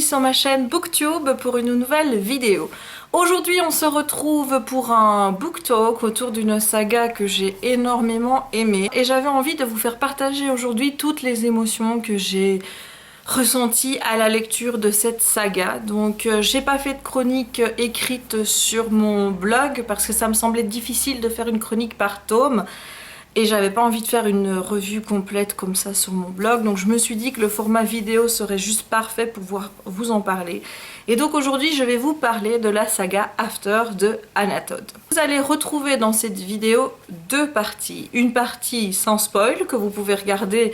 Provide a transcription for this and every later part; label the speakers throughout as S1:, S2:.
S1: aujourd'hui sur ma chaîne Booktube pour une nouvelle vidéo. Aujourd'hui on se retrouve pour un book talk autour d'une saga que j'ai énormément aimée et j'avais envie de vous faire partager aujourd'hui toutes les émotions que j'ai ressenties à la lecture de cette saga. Donc j'ai pas fait de chronique écrite sur mon blog parce que ça me semblait difficile de faire une chronique par tome. Et j'avais pas envie de faire une revue complète comme ça sur mon blog, donc je me suis dit que le format vidéo serait juste parfait pour pouvoir vous en parler. Et donc aujourd'hui je vais vous parler de la saga After de Hannah Todd. Vous allez retrouver dans cette vidéo deux parties. Une partie sans spoil que vous pouvez regarder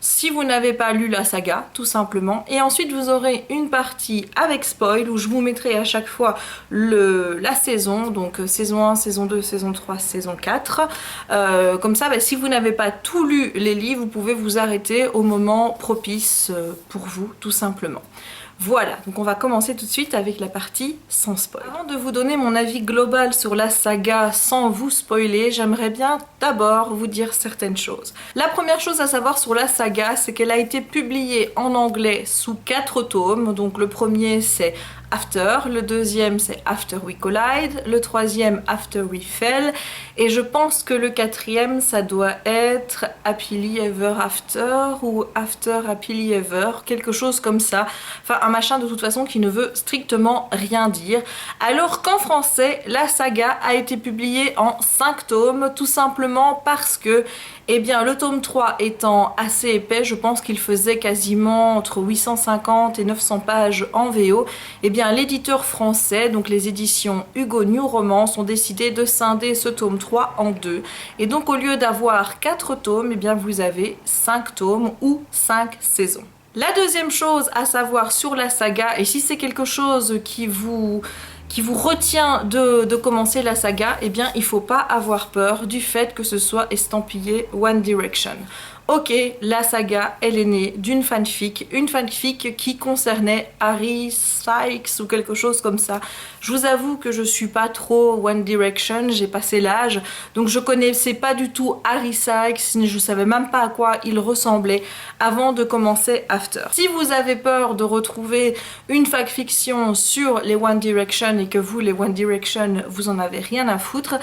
S1: si vous n'avez pas lu la saga, tout simplement. Et ensuite vous aurez une partie avec spoil où je vous mettrai à chaque fois la saison, donc saison 1, saison 2, saison 3, saison 4. Comme ça, si vous n'avez pas tout lu les livres, vous pouvez vous arrêter au moment propice pour vous, tout simplement. Voilà, donc on va commencer tout de suite avec la partie sans spoil. Avant de vous donner mon avis global sur la saga sans vous spoiler, j'aimerais bien d'abord vous dire certaines choses. La première chose à savoir sur la saga, c'est qu'elle a été publiée en anglais sous 4 tomes. Donc le premier c'est After, le deuxième c'est After We Collide, le troisième After We Fell, et je pense que le quatrième ça doit être Happily Ever After ou After Happily Ever, quelque chose comme ça, enfin un machin de toute façon qui ne veut strictement rien dire, alors qu'en français la saga a été publiée en 5 tomes, tout simplement parce que le tome 3 étant assez épais, je pense qu'il faisait quasiment entre 850 et 900 pages en VO, l'éditeur français, donc les éditions Hugo New Romance, ont décidé de scinder ce tome 3 en deux. Et donc au lieu d'avoir 4 tomes, vous avez 5 tomes ou 5 saisons. La deuxième chose à savoir sur la saga, et si c'est quelque chose qui vous retient de commencer la saga, il faut pas avoir peur du fait que ce soit estampillé One Direction. Ok, la saga, elle est née d'une fanfic, une fanfic qui concernait Harry Sykes ou quelque chose comme ça. Je vous avoue que je suis pas trop One Direction, j'ai passé l'âge, donc je connaissais pas du tout Harry Sykes, je savais même pas à quoi il ressemblait avant de commencer After. Si vous avez peur de retrouver une fanfiction sur les One Direction et que vous, les One Direction, vous en avez rien à foutre,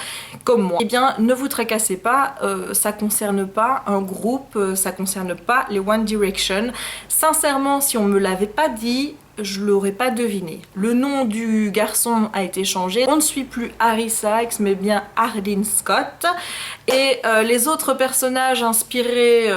S1: comme moi, ne vous tracassez pas, ça concerne pas un groupe, ça concerne pas les One Direction. Sincèrement, si on me l'avait pas dit, je l'aurais pas deviné. Le nom du garçon a été changé. On ne suit plus Harry Sykes, mais bien Arlene Scott. Et les autres personnages inspirés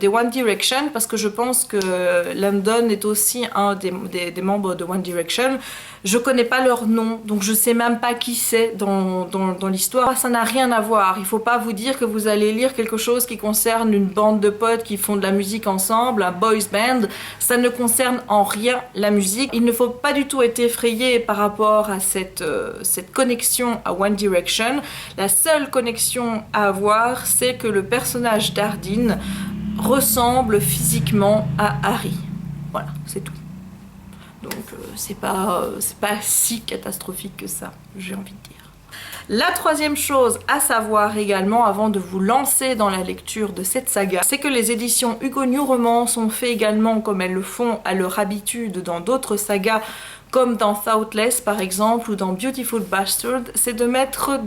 S1: des One Direction, parce que je pense que London est aussi un des membres de One Direction. Je connais pas leur nom, donc je sais même pas qui c'est dans l'histoire. Ça n'a rien à voir. Il faut pas vous dire que vous allez lire quelque chose qui concerne une bande de potes qui font de la musique ensemble, un boys band. Ça ne concerne en rien la musique. Il ne faut pas du tout être effrayé par rapport à cette connexion à One Direction. La seule connexion à avoir, c'est que le personnage d'Ardine ressemble physiquement à Harry. Voilà, c'est tout. Donc c'est pas si catastrophique que ça, j'ai envie de dire. La troisième chose à savoir également avant de vous lancer dans la lecture de cette saga, c'est que les éditions Hugo New Romance ont fait également, comme elles le font à leur habitude dans d'autres sagas, comme dans Thoughtless par exemple ou dans Beautiful Bastard, c'est de mettre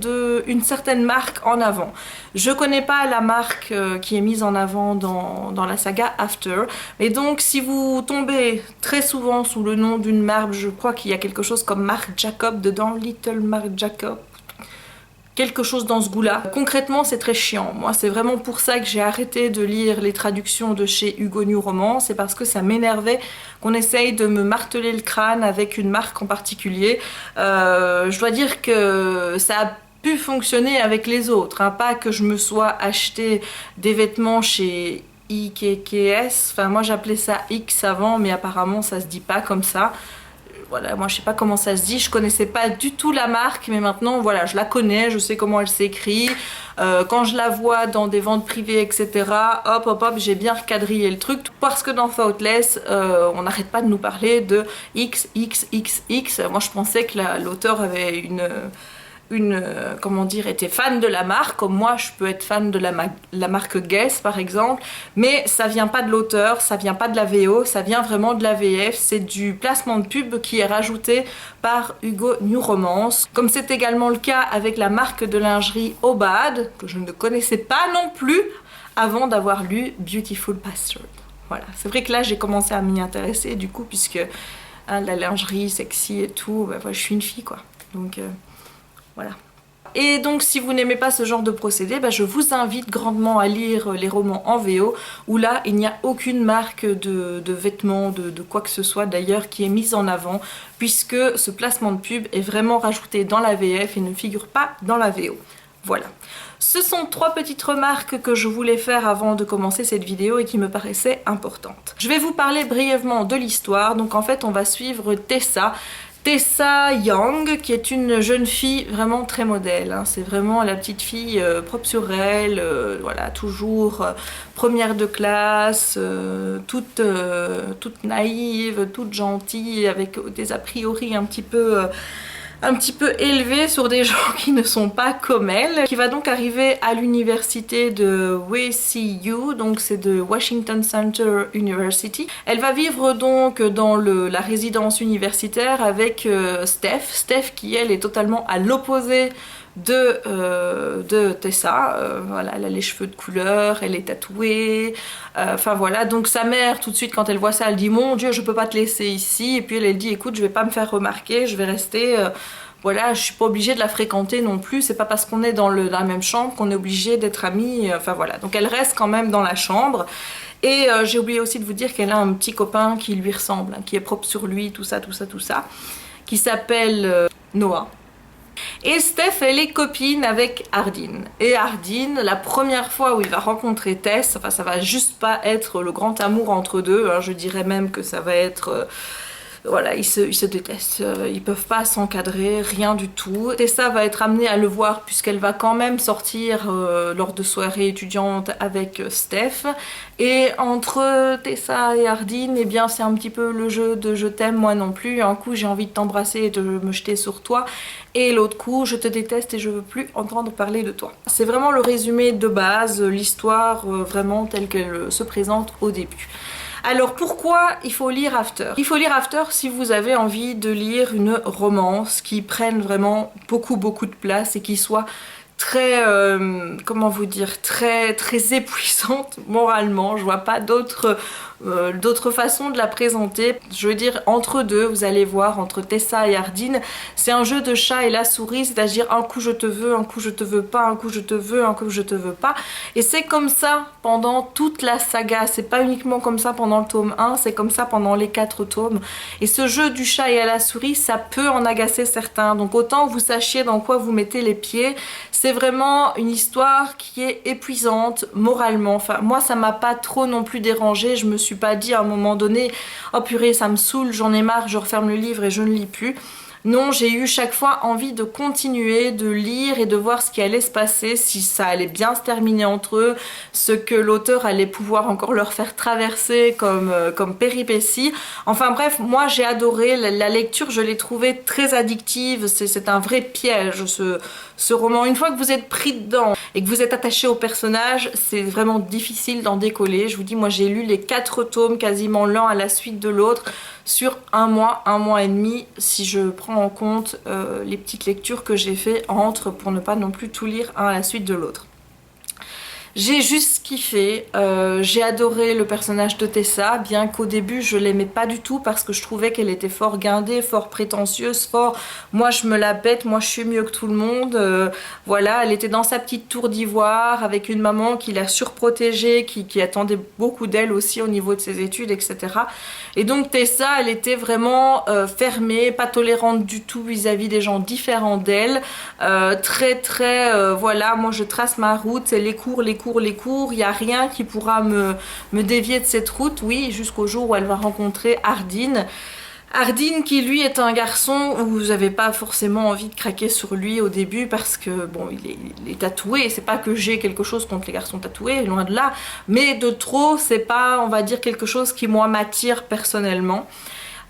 S1: une certaine marque en avant. Je connais pas la marque qui est mise en avant dans la saga After, mais donc si vous tombez très souvent sous le nom d'une marque, je crois qu'il y a quelque chose comme Marc Jacob dedans, Little Marc Jacob, quelque chose dans ce goût-là. Concrètement, c'est très chiant. Moi, c'est vraiment pour ça que j'ai arrêté de lire les traductions de chez Hugo New Romance. C'est parce que ça m'énervait qu'on essaye de me marteler le crâne avec une marque en particulier. Je dois dire que ça a pu fonctionner avec les autres. Pas que je me sois acheté des vêtements chez IKKS. Enfin, moi, j'appelais ça X avant, mais apparemment, ça se dit pas comme ça. Voilà, moi je sais pas comment ça se dit, je connaissais pas du tout la marque, mais maintenant voilà, je la connais, je sais comment elle s'écrit. Quand je la vois dans des ventes privées, etc., hop, j'ai bien recadrillé le truc. Parce que dans Thoughtless, on n'arrête pas de nous parler de XXXX. Moi je pensais que l'auteur avait comment dire, était fan de la marque, comme moi je peux être fan de la marque Guess par exemple, mais ça vient pas de l'auteur, ça vient pas de la VO, ça vient vraiment de la VF, c'est du placement de pub qui est rajouté par Hugo New Romance, comme c'est également le cas avec la marque de lingerie Obad, que je ne connaissais pas non plus avant d'avoir lu Beautiful Bastard. Voilà, c'est vrai que là j'ai commencé à m'y intéresser du coup, puisque hein, la lingerie sexy et tout, bah, je suis une fille quoi, donc voilà. Et donc si vous n'aimez pas ce genre de procédé, je vous invite grandement à lire les romans en VO, où là il n'y a aucune marque de vêtements, de quoi que ce soit d'ailleurs qui est mise en avant, puisque ce placement de pub est vraiment rajouté dans la VF et ne figure pas dans la VO. Voilà. Ce sont 3 petites remarques que je voulais faire avant de commencer cette vidéo et qui me paraissaient importantes. Je vais vous parler brièvement de l'histoire. Donc en fait on va suivre Tessa Young, qui est une jeune fille vraiment très modèle, hein. C'est vraiment la petite fille propre sur elle, voilà, toujours première de classe, toute naïve, toute gentille, avec des a priori un petit peu élevée sur des gens qui ne sont pas comme elle, qui va donc arriver à l'université de WCU, donc c'est de Washington Center University. Elle va vivre donc dans la résidence universitaire avec Steph qui elle est totalement à l'opposé de Tessa. Voilà, elle a les cheveux de couleur, elle est tatouée, enfin voilà, donc sa mère tout de suite quand elle voit ça elle dit mon Dieu je peux pas te laisser ici, et puis elle dit écoute je vais pas me faire remarquer, je vais rester voilà, je suis pas obligée de la fréquenter non plus, c'est pas parce qu'on est dans la même chambre qu'on est obligé d'être amis, enfin voilà, donc elle reste quand même dans la chambre. Et j'ai oublié aussi de vous dire qu'elle a un petit copain qui lui ressemble, hein, qui est propre sur lui, tout ça, qui s'appelle Noah. Et Steph, elle est copine avec Hardin. Et Hardin, la première fois où il va rencontrer Tess, enfin ça va juste pas être le grand amour entre deux, hein, je dirais même que ça va être... voilà, ils se détestent, ils peuvent pas s'encadrer, rien du tout. Tessa va être amenée à le voir puisqu'elle va quand même sortir lors de soirées étudiantes avec Steph. Et entre Tessa et Hardin, eh bien c'est un petit peu le jeu de je t'aime moi non plus. Un coup j'ai envie de t'embrasser et de me jeter sur toi, et l'autre coup je te déteste et je veux plus entendre parler de toi. C'est vraiment le résumé de base, l'histoire vraiment telle qu'elle se présente au début. Alors pourquoi il faut lire After? Il faut lire After si vous avez envie de lire une romance qui prenne vraiment beaucoup de place et qui soit très, comment vous dire, très épuisante moralement. Je vois pas d'autre façon de la présenter. Je veux dire, entre deux, vous allez voir, entre Tessa et Hardin, c'est un jeu de chat et la souris, c'est-à-dire un coup je te veux, un coup je te veux pas, un coup je te veux, un coup je te veux pas. Et c'est comme ça pendant toute la saga, c'est pas uniquement comme ça pendant le tome 1, c'est comme ça pendant les 4 tomes. Et ce jeu du chat et à la souris, ça peut en agacer certains. Donc autant vous sachiez dans quoi vous mettez les pieds. C'est vraiment une histoire qui est épuisante moralement. Enfin, moi ça m'a pas trop non plus dérangée, je me suis pas dit à un moment donné oh purée ça me saoule, j'en ai marre, je referme le livre et je ne lis plus. Non, j'ai eu chaque fois envie de continuer, de lire et de voir ce qui allait se passer, si ça allait bien se terminer entre eux, ce que l'auteur allait pouvoir encore leur faire traverser comme péripéties. Enfin bref, moi j'ai adoré, la lecture je l'ai trouvée très addictive, c'est un vrai piège ce roman. Une fois que vous êtes pris dedans et que vous êtes attaché au personnage, c'est vraiment difficile d'en décoller. Je vous dis, moi j'ai lu les 4 tomes quasiment l'un à la suite de l'autre sur un mois et demi, si je prends en compte les petites lectures que j'ai fait entre, pour ne pas non plus tout lire un à la suite de l'autre. J'ai juste kiffé, j'ai adoré le personnage de Tessa, bien qu'au début je l'aimais pas du tout parce que je trouvais qu'elle était fort guindée, fort prétentieuse, fort moi je me la pète, moi je suis mieux que tout le monde, voilà, elle était dans sa petite tour d'ivoire avec une maman qui l'a surprotégée, qui attendait beaucoup d'elle aussi au niveau de ses études, etc. Et donc Tessa, elle était vraiment fermée, pas tolérante du tout vis-à-vis des gens différents d'elle, très voilà, moi je trace ma route, c'est les cours, il n'y a rien qui pourra me dévier de cette route, oui, jusqu'au jour où elle va rencontrer Hardin. Hardin qui lui est un garçon où vous n'avez pas forcément envie de craquer sur lui au début parce que bon il est tatoué, c'est pas que j'ai quelque chose contre les garçons tatoués, loin de là, mais de trop c'est pas on va dire quelque chose qui moi m'attire personnellement.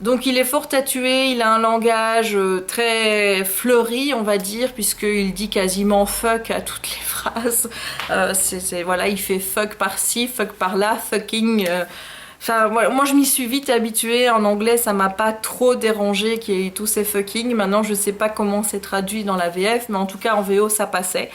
S1: Donc il est fort tatoué, il a un langage très fleuri, on va dire, puisqu'il dit quasiment fuck à toutes les phrases. Voilà, il fait fuck par-ci, fuck par-là, fucking... Enfin, moi je m'y suis vite habituée. En anglais, ça m'a pas trop dérangé qu'il y ait tous ces fucking. Maintenant, je sais pas comment c'est traduit dans la VF, mais en tout cas en VO, ça passait.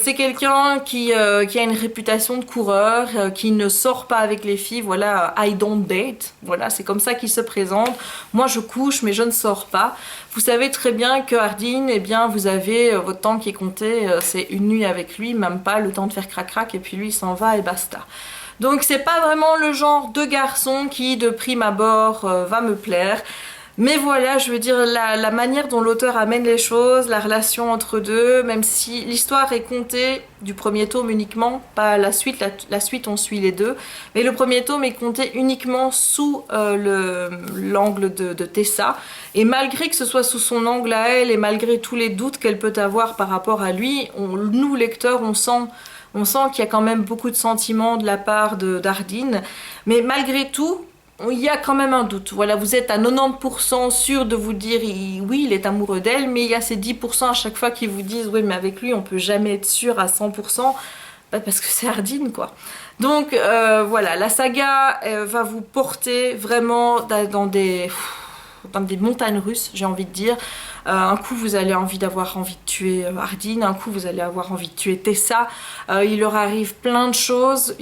S1: C'est quelqu'un qui a une réputation de coureur, qui ne sort pas avec les filles, voilà, I don't date, voilà, c'est comme ça qu'il se présente. Moi je couche mais je ne sors pas. Vous savez très bien que Hardin, eh bien vous avez votre temps qui est compté, c'est une nuit avec lui, même pas le temps de faire crac-crac, et puis lui il s'en va et basta. Donc c'est pas vraiment le genre de garçon qui de prime abord va me plaire. Mais voilà, je veux dire, la manière dont l'auteur amène les choses, la relation entre deux, même si l'histoire est contée du premier tome uniquement, pas la suite, la suite on suit les deux, mais le premier tome est compté uniquement sous l'angle de Tessa, et malgré que ce soit sous son angle à elle, et malgré tous les doutes qu'elle peut avoir par rapport à lui, nous lecteurs, on sent qu'il y a quand même beaucoup de sentiments de la part d'Hardin, mais malgré tout, il y a quand même un doute. Voilà, vous êtes à 90% sûr de vous dire oui, il est amoureux d'elle, mais il y a ces 10% à chaque fois qui vous disent oui, mais avec lui, on peut jamais être sûr à 100%, parce que c'est Hardin, quoi. Donc voilà, la saga va vous porter vraiment dans des montagnes russes, j'ai envie de dire. Un coup vous allez avoir envie de tuer Hardin, un coup vous allez avoir envie de tuer Tessa. Il leur arrive plein de choses,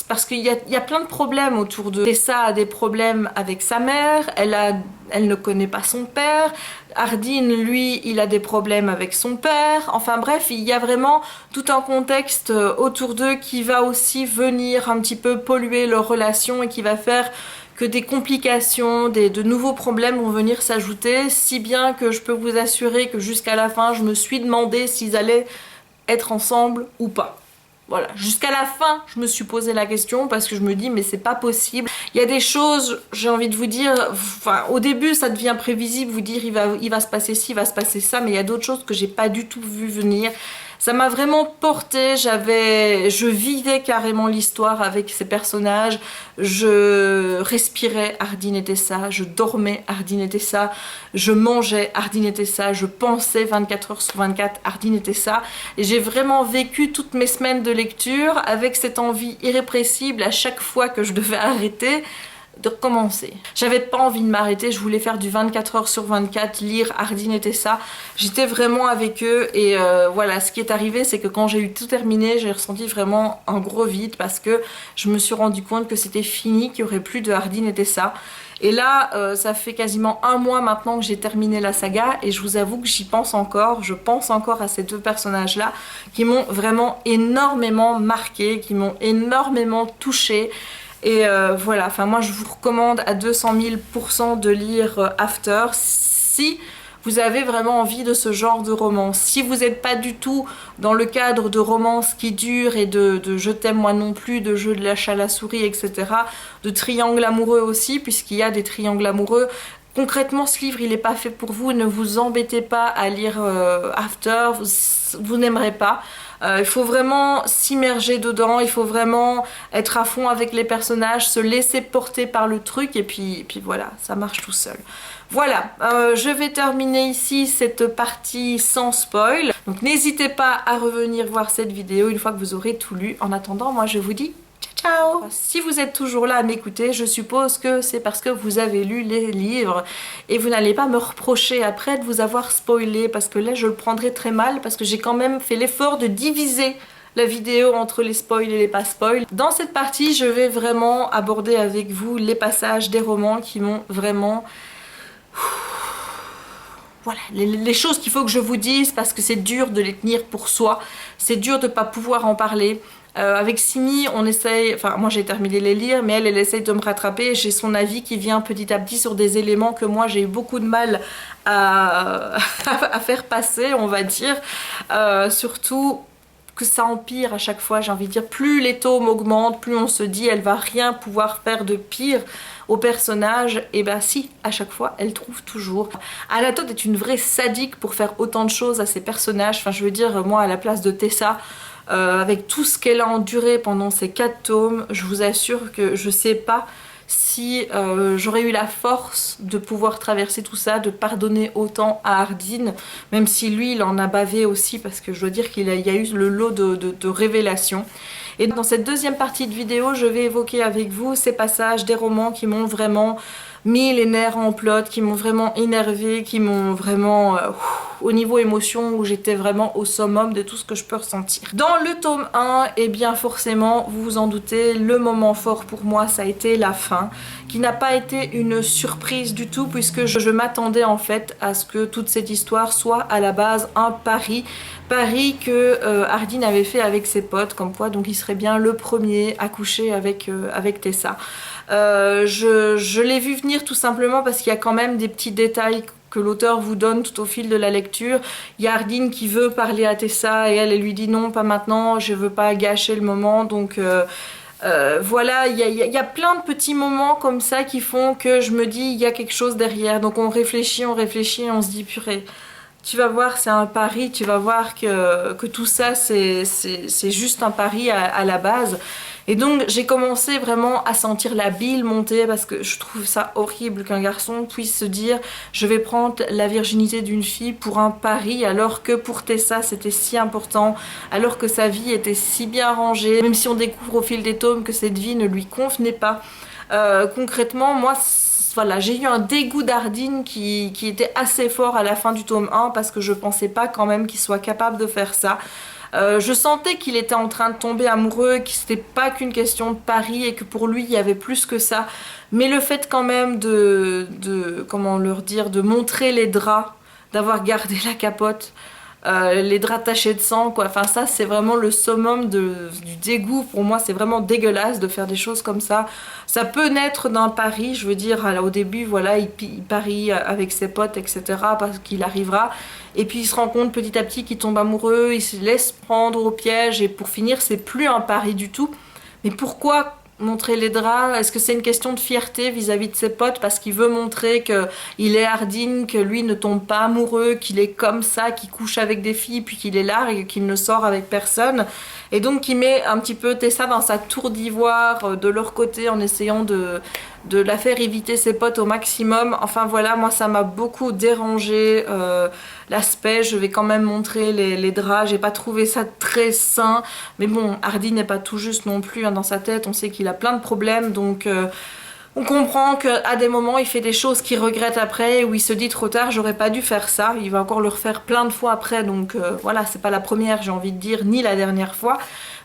S1: parce qu'il y a plein de problèmes autour de Tessa. A des problèmes avec sa mère, elle ne connaît pas son père. Hardin, lui, il a des problèmes avec son père. Enfin bref, il y a vraiment tout un contexte autour d'eux qui va aussi venir un petit peu polluer leur relation et qui va faire que des complications, de nouveaux problèmes vont venir s'ajouter, si bien que je peux vous assurer que jusqu'à la fin, je me suis demandé s'ils allaient être ensemble ou pas. Voilà, jusqu'à la fin, je me suis posé la question parce que je me dis mais c'est pas possible. Il y a des choses, j'ai envie de vous dire, enfin au début ça devient prévisible, vous dire il va se passer ci, il va se passer ça, mais il y a d'autres choses que j'ai pas du tout vu venir. Ça m'a vraiment porté, je vivais carrément l'histoire avec ces personnages, je respirais Hardin et Tessa, je dormais Hardin et Tessa, je mangeais Hardin et Tessa, je pensais 24 heures sur 24 Hardin et Tessa, et j'ai vraiment vécu toutes mes semaines de lecture avec cette envie irrépressible à chaque fois que je devais arrêter, de recommencer. J'avais pas envie de m'arrêter, je voulais faire du 24 heures sur 24, lire Hardin et Tessa. J'étais vraiment avec eux et voilà, ce qui est arrivé, c'est que quand j'ai eu tout terminé, j'ai ressenti vraiment un gros vide parce que je me suis rendu compte que c'était fini, qu'il n'y aurait plus de Hardin et Tessa. Et là, ça fait quasiment un mois maintenant que j'ai terminé la saga et je vous avoue que j'y pense encore. Je pense encore à ces deux personnages-là qui m'ont vraiment énormément marqué, qui m'ont énormément touchée. Et voilà, enfin moi je vous recommande à 200 000% de lire After si vous avez vraiment envie de ce genre de romance. Si vous n'êtes pas du tout dans le cadre de romance qui dure et de je t'aime moi non plus, de jeu de la chat à la souris, etc. De triangle amoureux aussi, puisqu'il y a des triangles amoureux. Concrètement, ce livre, il n'est pas fait pour vous. Ne vous embêtez pas à lire After, vous n'aimerez pas. Il faut vraiment s'immerger dedans, il faut vraiment être à fond avec les personnages, se laisser porter par le truc et puis voilà, ça marche tout seul. Voilà, je vais terminer ici cette partie sans spoil. Donc n'hésitez pas à revenir voir cette vidéo une fois que vous aurez tout lu. En attendant, moi je vous dis ciao! Si vous êtes toujours là à m'écouter, je suppose que c'est parce que vous avez lu les livres et vous n'allez pas me reprocher après de vous avoir spoilé parce que là je le prendrai très mal parce que j'ai quand même fait l'effort de diviser la vidéo entre les spoils et les pas spoils. Dans cette partie, je vais vraiment aborder avec vous les passages des romans qui m'ont vraiment... Voilà, les choses qu'il faut que je vous dise parce que c'est dur de les tenir pour soi, c'est dur de ne pas pouvoir en parler. Avec Simi, on essaye, enfin moi j'ai terminé de les lire, mais elle essaye de me rattraper. J'ai son avis qui vient petit à petit sur des éléments que moi j'ai eu beaucoup de mal à faire passer, on va dire. Surtout que ça empire à chaque fois, j'ai envie de dire, plus les tomes augmentent, plus on se dit elle va rien pouvoir faire de pire au personnage, et ben si, à chaque fois elle trouve toujours. Anna Todd est une vraie sadique pour faire autant de choses à ses personnages, enfin je veux dire, moi à la place de Tessa, avec tout ce qu'elle a enduré pendant ces 4 tomes, je vous assure que je sais pas si j'aurais eu la force de pouvoir traverser tout ça, de pardonner autant à Hardin, même si lui il en a bavé aussi, parce que je dois dire qu'il y a eu le lot de révélations. Et dans cette deuxième partie de vidéo, je vais évoquer avec vous ces passages des romans qui m'ont vraiment mis les nerfs en plot, qui m'ont vraiment énervé, qui m'ont vraiment au niveau émotion où j'étais vraiment au summum de tout ce que je peux ressentir. Dans le tome 1, et bien forcément, vous vous en doutez, le moment fort pour moi ça a été la fin, qui n'a pas été une surprise du tout puisque je m'attendais en fait à ce que toute cette histoire soit à la base un pari que Hardin avait fait avec ses potes, comme quoi donc il serait bien le premier à coucher avec Tessa. Je l'ai vu venir tout simplement parce qu'il y a quand même des petits détails que l'auteur vous donne tout au fil de la lecture. Il y a Hardin qui veut parler à Tessa et elle lui dit non, pas maintenant, je veux pas gâcher le moment, donc voilà, il y a plein de petits moments comme ça qui font que je me dis il y a quelque chose derrière, donc on réfléchit et on se dit purée, tu vas voir, c'est un pari, tu vas voir que tout ça c'est juste un pari à la base. Et donc j'ai commencé vraiment à sentir la bile monter parce que je trouve ça horrible qu'un garçon puisse se dire je vais prendre la virginité d'une fille pour un pari alors que pour Tessa c'était si important, alors que sa vie était si bien rangée, même si on découvre au fil des tomes que cette vie ne lui convenait pas. Concrètement, moi voilà, j'ai eu un dégoût d'Hardin qui était assez fort à la fin du tome 1 parce que je pensais pas quand même qu'il soit capable de faire ça. Je sentais qu'il était en train de tomber amoureux, que c'était pas qu'une question de pari et que pour lui il y avait plus que ça. Mais le fait quand même comment leur dire, de montrer les draps, d'avoir gardé la capote, les draps tachés de sang, quoi. Enfin ça c'est vraiment le summum du dégoût. Pour moi c'est vraiment dégueulasse de faire des choses comme ça. Ça peut naître d'un pari, je veux dire au début voilà il parie avec ses potes etc parce qu'il arrivera. Et puis il se rend compte petit à petit qu'il tombe amoureux, il se laisse prendre au piège et pour finir c'est plus un pari du tout. Mais pourquoi montrer les draps? Est-ce que c'est une question de fierté vis-à-vis de ses potes parce qu'il veut montrer qu'il est Hardin, que lui ne tombe pas amoureux, qu'il est comme ça, qu'il couche avec des filles puis qu'il est largue, qu'il ne sort avec personne? Et donc il met un petit peu Tessa dans sa tour d'ivoire de leur côté en essayant de la faire éviter ses potes au maximum. Enfin voilà, moi ça m'a beaucoup dérangé l'aspect. Je vais quand même montrer les draps, j'ai pas trouvé ça très sain. Mais bon, Hardin n'est pas tout juste non plus dans sa tête, on sait qu'il a plein de problèmes donc... on comprend qu'à des moments il fait des choses qu'il regrette après, où il se dit trop tard j'aurais pas dû faire ça, il va encore le refaire plein de fois après, donc voilà, c'est pas la première j'ai envie de dire, ni la dernière fois.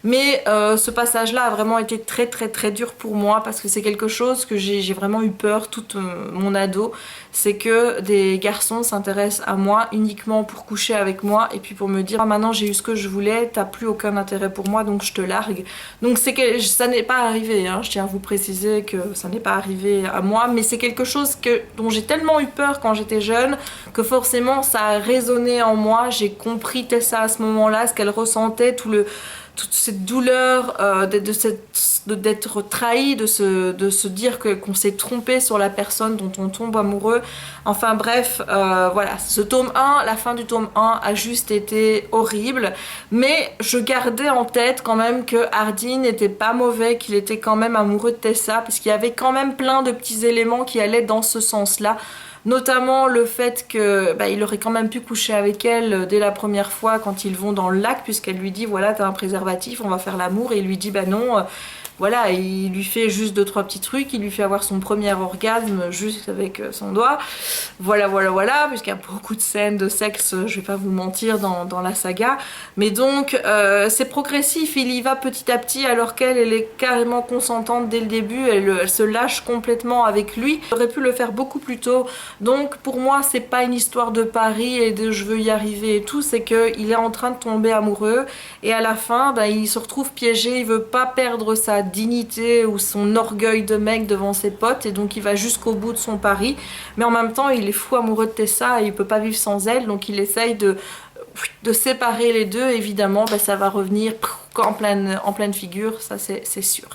S1: Mais ce passage là a vraiment été très très très dur pour moi parce que c'est quelque chose que j'ai vraiment eu peur toute mon ado, c'est que des garçons s'intéressent à moi uniquement pour coucher avec moi et puis pour me dire ah, maintenant j'ai eu ce que je voulais, t'as plus aucun intérêt pour moi donc je te largue. Donc c'est que ça n'est pas arrivé, hein. Je tiens à vous préciser que ça n'est pas arrivé à moi, mais c'est quelque chose dont j'ai tellement eu peur quand j'étais jeune que forcément ça a résonné en moi. J'ai compris Tessa à ce moment-là, ce qu'elle ressentait, toute cette douleur d'être trahi, de se dire qu'on s'est trompé sur la personne dont on tombe amoureux. Enfin bref, voilà, ce tome 1, la fin du tome 1 a juste été horrible, mais je gardais en tête quand même que Hardin n'était pas mauvais, qu'il était quand même amoureux de Tessa, parce qu'il y avait quand même plein de petits éléments qui allaient dans ce sens-là. Notamment le fait qu'il aurait quand même pu coucher avec elle dès la première fois quand ils vont dans le lac, puisqu'elle lui dit voilà t'as un préservatif, on va faire l'amour, et il lui dit bah non, voilà, il lui fait juste 2-3 petits trucs, il lui fait avoir son premier orgasme juste avec son doigt, voilà, puisqu'il y a beaucoup de scènes de sexe, je vais pas vous mentir, dans la saga, mais donc c'est progressif, il y va petit à petit alors qu'elle est carrément consentante dès le début, elle se lâche complètement avec lui. Il aurait pu le faire beaucoup plus tôt, donc pour moi c'est pas une histoire de pari et de je veux y arriver et tout, c'est qu'il est en train de tomber amoureux et à la fin il se retrouve piégé, il veut pas perdre sa dignité ou son orgueil de mec devant ses potes et donc il va jusqu'au bout de son pari, mais en même temps il est fou amoureux de Tessa et il peut pas vivre sans elle, donc il essaye de séparer les deux. Évidemment ça va revenir en pleine figure, ça c'est sûr.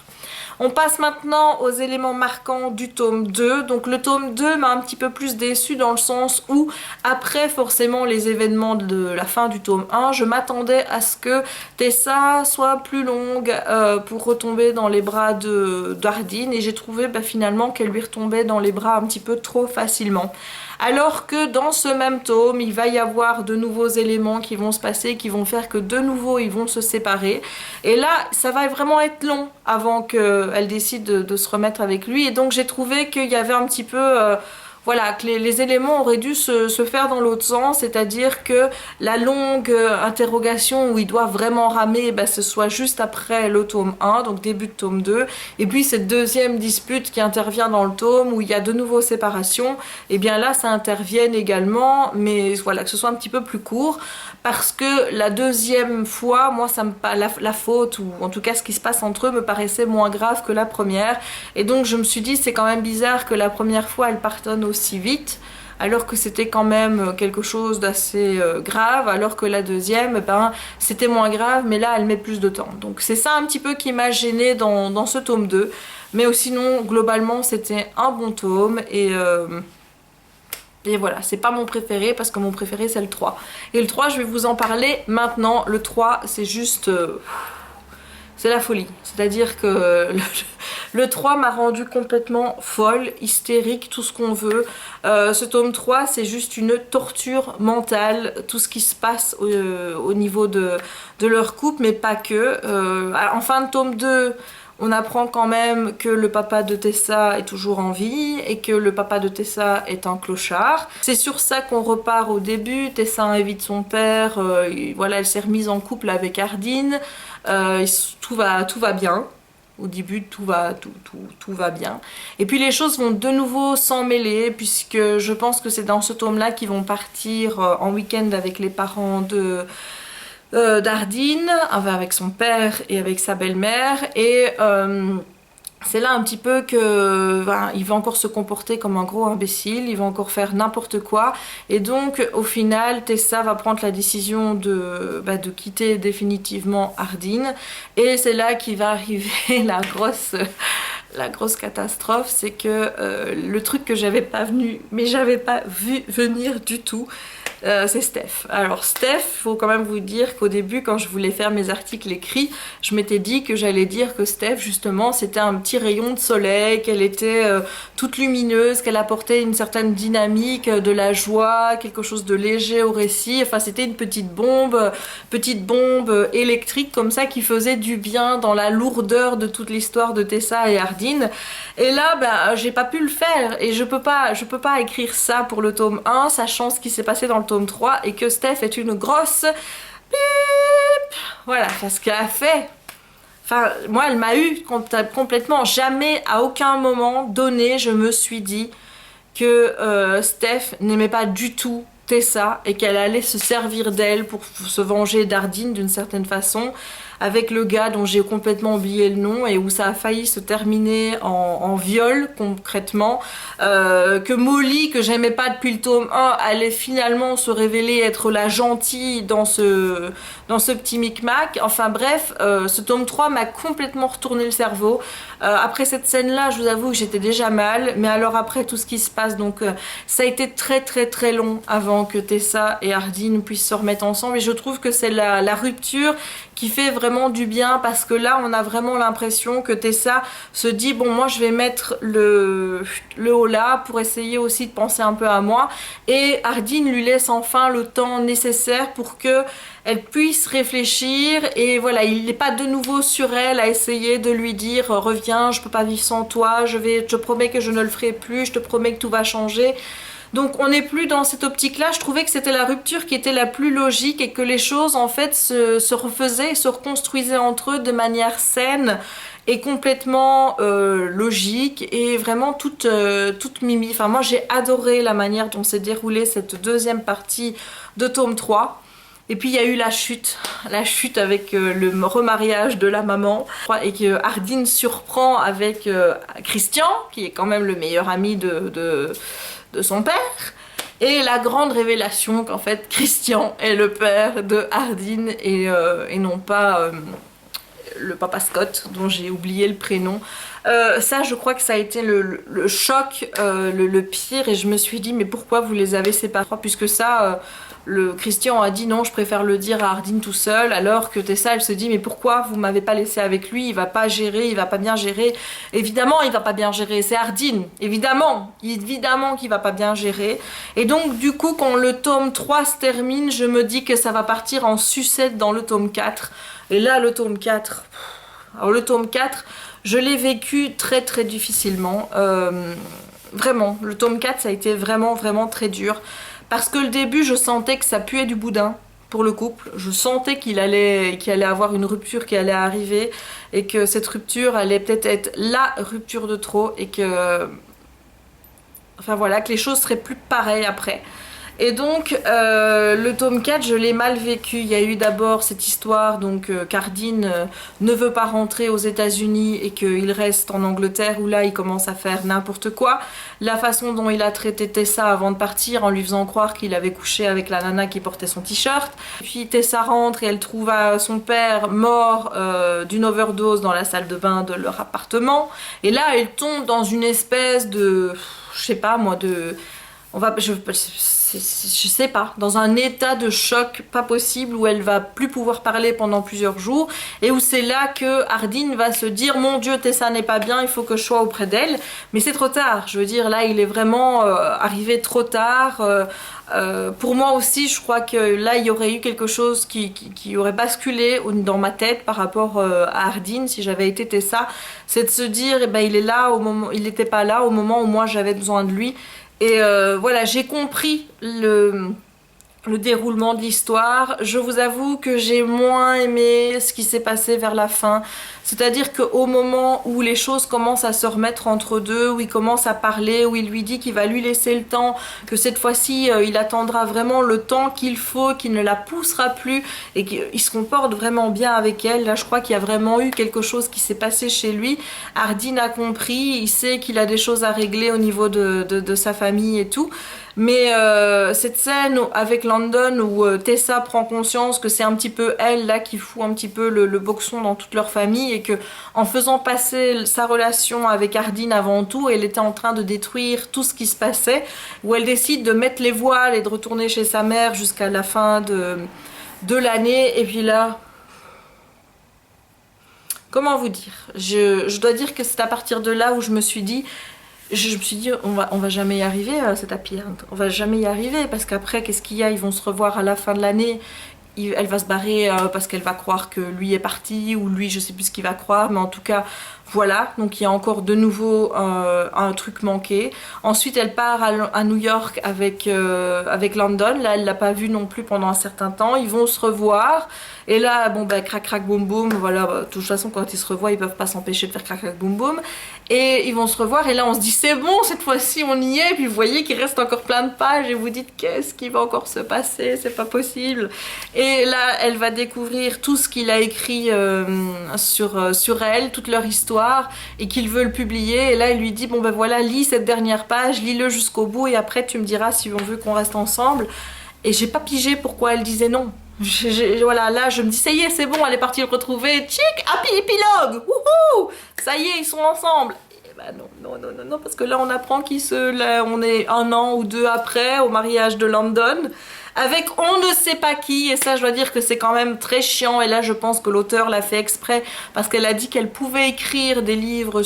S1: On passe maintenant aux éléments marquants du tome 2. Donc le tome 2 m'a un petit peu plus déçue dans le sens où, après forcément les événements de la fin du tome 1, je m'attendais à ce que Tessa soit plus longue pour retomber dans les bras d'Ardine, et j'ai trouvé finalement qu'elle lui retombait dans les bras un petit peu trop facilement. Alors que dans ce même tome, il va y avoir de nouveaux éléments qui vont se passer, qui vont faire que de nouveau ils vont se séparer. Et là, ça va vraiment être long avant qu'elle décide de se remettre avec lui. Et donc j'ai trouvé qu'il y avait un petit peu... voilà, que les éléments auraient dû se faire dans l'autre sens, c'est-à-dire que la longue interrogation où il doit vraiment ramer, ce soit juste après le tome 1, donc début de tome 2, et puis cette deuxième dispute qui intervient dans le tome où il y a de nouveau séparation, et bien là ça intervienne également, mais voilà, que ce soit un petit peu plus court, parce que la deuxième fois, moi la faute, ou en tout cas ce qui se passe entre eux, me paraissait moins grave que la première, et donc je me suis dit c'est quand même bizarre que la première fois elle pardonne aussi vite, alors que c'était quand même quelque chose d'assez grave, alors que la deuxième, c'était moins grave, mais là elle met plus de temps. Donc c'est ça un petit peu qui m'a gênée dans ce tome 2, mais sinon globalement c'était un bon tome, et voilà, c'est pas mon préféré parce que mon préféré c'est le 3. Et le 3, je vais vous en parler maintenant. Le 3, c'est juste... c'est la folie. C'est-à-dire que le 3 m'a rendu complètement folle, hystérique, tout ce qu'on veut. Ce tome 3, c'est juste une torture mentale, tout ce qui se passe au niveau de leur couple, mais pas que. En fin de tome 2... on apprend quand même que le papa de Tessa est toujours en vie et que le papa de Tessa est un clochard. C'est sur ça qu'on repart au début. Tessa invite son père, voilà, elle s'est remise en couple avec Ardine. Tout va bien. Au début, tout va bien. Et puis les choses vont de nouveau s'en mêler, puisque je pense que c'est dans ce tome-là qu'ils vont partir en week-end avec les parents d'Ardine, avec son père et avec sa belle-mère, et c'est là un petit peu que il va encore se comporter comme un gros imbécile, il va encore faire n'importe quoi, et donc au final Tessa va prendre la décision de quitter définitivement Ardine, et c'est là qu'il va arriver la grosse catastrophe. C'est que le truc que j'avais pas vu venir du tout, c'est Steph. Alors Steph, faut quand même vous dire qu'au début, quand je voulais faire mes articles écrits, je m'étais dit que j'allais dire que Steph, justement, c'était un petit rayon de soleil, qu'elle était toute lumineuse, qu'elle apportait une certaine dynamique, de la joie, quelque chose de léger au récit. Enfin, c'était une petite bombe électrique comme ça, qui faisait du bien dans la lourdeur de toute l'histoire de Tessa et Ardine. Et là, j'ai pas pu le faire, et je peux pas écrire ça pour le tome 1, sachant ce qui s'est passé dans le tome 3, et que Steph est une grosse bip. Voilà, parce qu'elle a fait. Enfin, moi, elle m'a eu complètement. Jamais, à aucun moment donné, je me suis dit que Steph n'aimait pas du tout Tessa et qu'elle allait se servir d'elle pour se venger d'Ardine d'une certaine façon, avec le gars dont j'ai complètement oublié le nom et où ça a failli se terminer en viol concrètement, que Molly, que j'aimais pas depuis le tome 1, allait finalement se révéler être la gentille dans ce petit micmac. Enfin bref, ce tome 3 m'a complètement retourné le cerveau. Après cette scène là, je vous avoue que j'étais déjà mal, mais alors après tout ce qui se passe, donc ça a été très long avant que Tessa et Ardine puissent se remettre ensemble, et je trouve que c'est la rupture qui fait vraiment du bien, parce que là on a vraiment l'impression que Tessa se dit bon, moi je vais mettre le haut là pour essayer aussi de penser un peu à moi, et Ardine lui laisse enfin le temps nécessaire pour que elle puisse réfléchir, et voilà, il n'est pas de nouveau sur elle à essayer de lui dire reviens, je peux pas vivre sans toi, je te promets que je ne le ferai plus, je te promets que tout va changer. Donc on n'est plus dans cette optique-là. Je trouvais que c'était la rupture qui était la plus logique, et que les choses en fait se refaisaient et se reconstruisaient entre eux de manière saine et complètement logique, et vraiment toute mimi. Enfin, moi j'ai adoré la manière dont s'est déroulée cette deuxième partie de tome 3. Et puis il y a eu la chute avec le remariage de la maman, et que Ardine surprend avec Christian, qui est quand même le meilleur ami de son père, et la grande révélation qu'en fait Christian est le père de Ardine et non pas le papa Scott, dont j'ai oublié le prénom. Ça, je crois que ça a été le choc le pire, et je me suis dit mais pourquoi vous les avez séparés, puisque ça le Christian a dit non, je préfère le dire à Ardine tout seul, alors que Tessa elle se dit mais pourquoi vous m'avez pas laissé avec lui, il va pas gérer, il va pas bien gérer. Évidemment il va pas bien gérer, c'est Ardine, évidemment qu'il va pas bien gérer. Et donc du coup quand le tome 3 se termine, je me dis que ça va partir en sucette dans le tome 4. Et là le tome 4, alors le tome 4 je l'ai vécu très très difficilement, vraiment le tome 4 ça a été vraiment très dur. Parce que le début, je sentais que ça puait du boudin pour le couple. Je sentais qu'il allait avoir une rupture qui allait arriver et que cette rupture allait peut-être être la rupture de trop et que... Enfin voilà, que les choses seraient plus pareilles après. Et donc, le tome 4, je l'ai mal vécu. Il y a eu d'abord cette histoire donc qu'Ardine ne veut pas rentrer aux États-Unis et qu'il reste en Angleterre, où là, il commence à faire n'importe quoi. La façon dont il a traité Tessa avant de partir, en lui faisant croire qu'il avait couché avec la nana qui portait son t-shirt. Puis Tessa rentre et elle trouve son père mort d'une overdose dans la salle de bain de leur appartement. Et là, elle tombe dans une espèce de... Je sais pas moi, de... Je sais pas, dans un état de choc pas possible où elle va plus pouvoir parler pendant plusieurs jours et où c'est là que Ardine va se dire mon Dieu, Tessa n'est pas bien, il faut que je sois auprès d'elle. Mais c'est trop tard, je veux dire, là il est vraiment arrivé trop tard. Pour moi aussi, je crois que là il y aurait eu quelque chose qui aurait basculé dans ma tête par rapport à Ardine si j'avais été Tessa, c'est de se dire eh ben, il est là au moment, il n'était pas là au moment où moi j'avais besoin de lui. Et voilà, j'ai compris le déroulement de l'histoire. Je vous avoue que j'ai moins aimé ce qui s'est passé vers la fin. C'est-à-dire qu'au moment où les choses commencent à se remettre entre deux, où il commence à parler, où il lui dit qu'il va lui laisser le temps, que cette fois-ci il attendra vraiment le temps qu'il faut, qu'il ne la poussera plus et qu'il se comporte vraiment bien avec elle. Là je crois qu'il y a vraiment eu quelque chose qui s'est passé chez lui. Ardine a compris, il sait qu'il a des choses à régler au niveau de sa famille et tout. Mais cette scène avec Landon où Tessa prend conscience que c'est un petit peu elle là qui fout un petit peu le boxon dans toute leur famille et que en faisant passer sa relation avec Ardine avant tout, elle était en train de détruire tout ce qui se passait, où elle décide de mettre les voiles et de retourner chez sa mère jusqu'à la fin de l'année. Et puis là... Comment vous dire, je dois dire que c'est à partir de là où je me suis dit on va jamais y arriver cet happy end, on va jamais y arriver parce qu'après qu'est-ce qu'il y a, ils vont se revoir à la fin de l'année, elle va se barrer parce qu'elle va croire que lui est parti ou lui je sais plus ce qu'il va croire, mais en tout cas voilà, donc il y a encore de nouveau un truc manqué. Ensuite elle part à New York avec Landon, là elle l'a pas vu non plus pendant un certain temps, ils vont se revoir. Et là, bon bah crac crac boum boum, voilà, de toute façon quand ils se revoient, ils peuvent pas s'empêcher de faire crac crac boum boum. Et ils vont se revoir et là on se dit c'est bon, cette fois-ci on y est. Et puis vous voyez qu'il reste encore plein de pages et vous dites qu'est-ce qui va encore se passer, c'est pas possible. Et là elle va découvrir tout ce qu'il a écrit sur elle, toute leur histoire et qu'il veut le publier. Et là il lui dit bon ben voilà, lis cette dernière page, lis-le jusqu'au bout et après tu me diras si on veut qu'on reste ensemble. Et j'ai pas pigé pourquoi elle disait non. Voilà, là je me dis ça y est, c'est bon, elle est partie le retrouver, tchic, happy épilogue, wouhou, ça y est, ils sont ensemble. Et bah non, parce que là on apprend on est 1 an ou 2 après au mariage de Landon avec on ne sait pas qui, et ça je dois dire que c'est quand même très chiant. Et là je pense que l'auteur l'a fait exprès parce qu'elle a dit qu'elle pouvait écrire des livres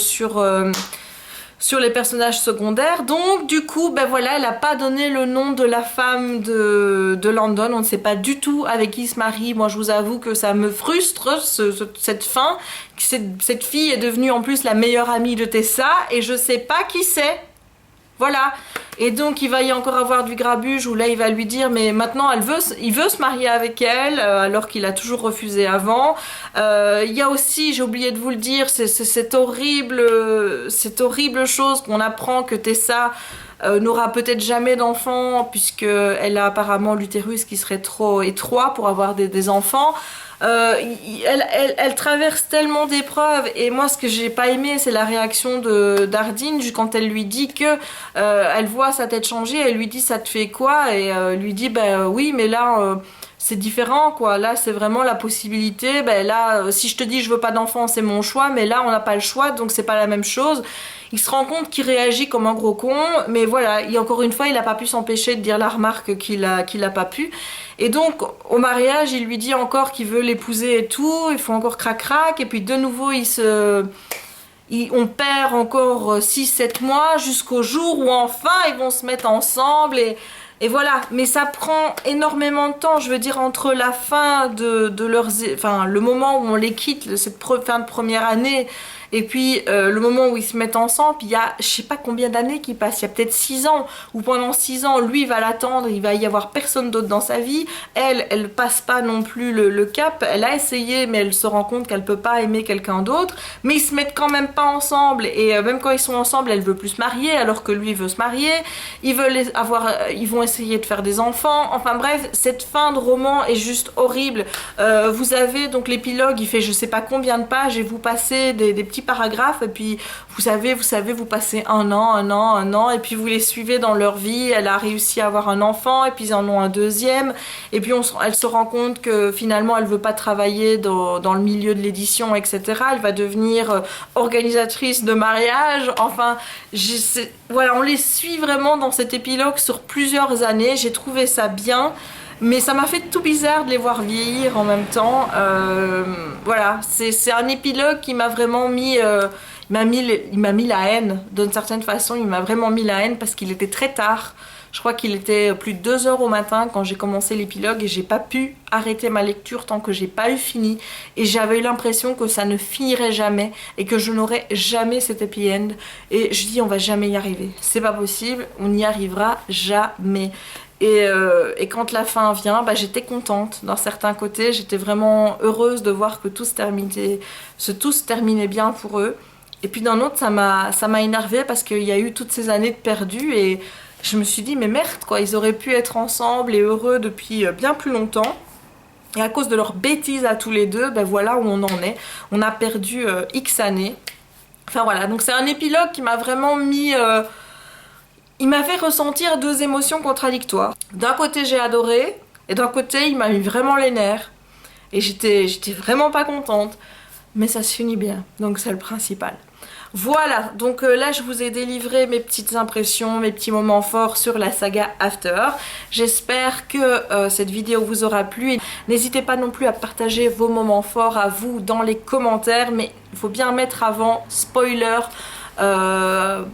S1: sur les personnages secondaires. Donc du coup ben voilà, elle n'a pas donné le nom de la femme de Landon, on ne sait pas du tout avec qui il se marie. Moi je vous avoue que ça me frustre cette fin. Cette fille est devenue en plus la meilleure amie de Tessa et je sais pas qui c'est. Voilà, et donc il va y encore avoir du grabuge où là il va lui dire mais maintenant il veut se marier avec elle alors qu'il a toujours refusé avant. Il y a aussi, j'ai oublié de vous le dire, c'est cette horrible chose qu'on apprend que Tessa n'aura peut-être jamais d'enfants puisqu'elle a apparemment l'utérus qui serait trop étroit pour avoir des enfants. Elle traverse tellement d'épreuves et moi ce que j'ai pas aimé c'est la réaction d'Ardine quand elle lui dit que elle voit sa tête changer, elle lui dit ça te fait quoi et lui dit bah oui mais là c'est différent quoi. Là c'est vraiment la possibilité, ben là si je te dis je veux pas d'enfant c'est mon choix, mais là on n'a pas le choix donc c'est pas la même chose. Il se rend compte qu'il réagit comme un gros con, mais voilà, encore une fois il a pas pu s'empêcher de dire la remarque qu'il a pas pu. Et donc au mariage il lui dit encore qu'il veut l'épouser et tout, il faut encore crac crac, et puis de nouveau on perd encore 6-7 mois jusqu'au jour où enfin ils vont se mettre ensemble et voilà. Mais ça prend énormément de temps, je veux dire entre la fin de leurs... Enfin le moment où on les quitte, cette fin de première année, et puis le moment où ils se mettent ensemble, il y a je sais pas combien d'années qui passent, il y a peut-être 6 ans, où pendant 6 ans lui va l'attendre, il va y avoir personne d'autre dans sa vie, elle passe pas non plus le cap, elle a essayé mais elle se rend compte qu'elle peut pas aimer quelqu'un d'autre, mais ils se mettent quand même pas ensemble, et même quand ils sont ensemble elle veut plus se marier alors que lui veut se marier, ils vont essayer de faire des enfants, enfin bref, cette fin de roman est juste horrible. Vous avez donc l'épilogue, il fait je sais pas combien de pages et vous passez des petits paragraphes et puis vous savez, vous passez un an et puis vous les suivez dans leur vie. Elle a réussi à avoir un enfant et puis ils en ont un deuxième, et puis elle se rend compte que finalement elle veut pas travailler dans le milieu de l'édition, etc. Elle va devenir organisatrice de mariage, enfin voilà, on les suit vraiment dans cet épilogue sur plusieurs années. J'ai trouvé ça bien, mais ça m'a fait tout bizarre de les voir vieillir en même temps. Voilà, c'est un épilogue qui m'a vraiment mis... il m'a mis la haine, d'une certaine façon, il m'a vraiment mis la haine parce qu'il était très tard. Je crois qu'il était plus de 2 heures au matin quand j'ai commencé l'épilogue et j'ai pas pu arrêter ma lecture tant que j'ai pas eu fini. Et j'avais eu l'impression que ça ne finirait jamais et que je n'aurais jamais cet happy end. Et je dis on va jamais y arriver. C'est pas possible, on n'y arrivera jamais. Et quand la fin vient, bah, j'étais contente d'un certain côté, j'étais vraiment heureuse de voir que tout se terminait bien pour eux. Et puis d'un autre, ça m'a énervée parce qu'il y a eu toutes ces années de perdu et je me suis dit mais merde quoi, ils auraient pu être ensemble et heureux depuis bien plus longtemps. Et à cause de leurs bêtises à tous les deux, ben voilà où on en est. On a perdu X années. Enfin voilà, donc c'est un épilogue qui m'a vraiment mis... il m'a fait ressentir 2 émotions contradictoires. D'un côté j'ai adoré, et d'un côté il m'a mis vraiment les nerfs. Et j'étais vraiment pas contente. Mais ça se finit bien, donc c'est le principal. Voilà, donc là je vous ai délivré mes petites impressions, mes petits moments forts sur la saga After. J'espère que cette vidéo vous aura plu. N'hésitez pas non plus à partager vos moments forts à vous dans les commentaires, mais il faut bien mettre avant spoiler.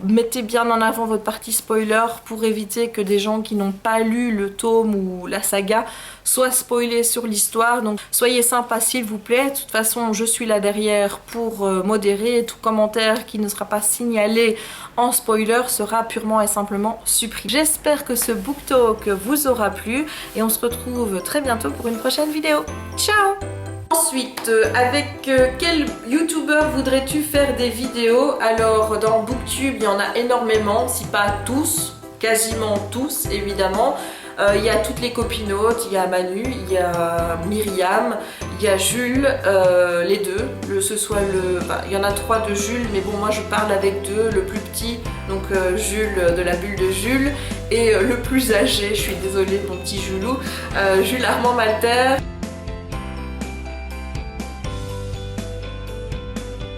S1: Mettez bien en avant votre partie spoiler pour éviter que des gens qui n'ont pas lu le tome ou la saga soient spoilés sur l'histoire. Donc soyez sympas s'il vous plaît. De toute façon je suis là derrière pour modérer. Tout commentaire qui ne sera pas signalé en spoiler sera purement et simplement supprimé. J'espère que ce book talk vous aura plu et on se retrouve très bientôt pour une prochaine vidéo. Ciao! Ensuite, avec quel youtubeur voudrais-tu faire des vidéos? Alors dans Booktube il y en a énormément, si pas tous, quasiment tous évidemment. Il y a toutes les copinotes, il y a Manu, il y a Myriam, il y a Jules, les deux. Il y en a 3 de Jules, mais bon moi je parle avec 2, le plus petit, donc Jules de la bulle de Jules, et le plus âgé, je suis désolée mon petit Julou, Jules Armand Malter.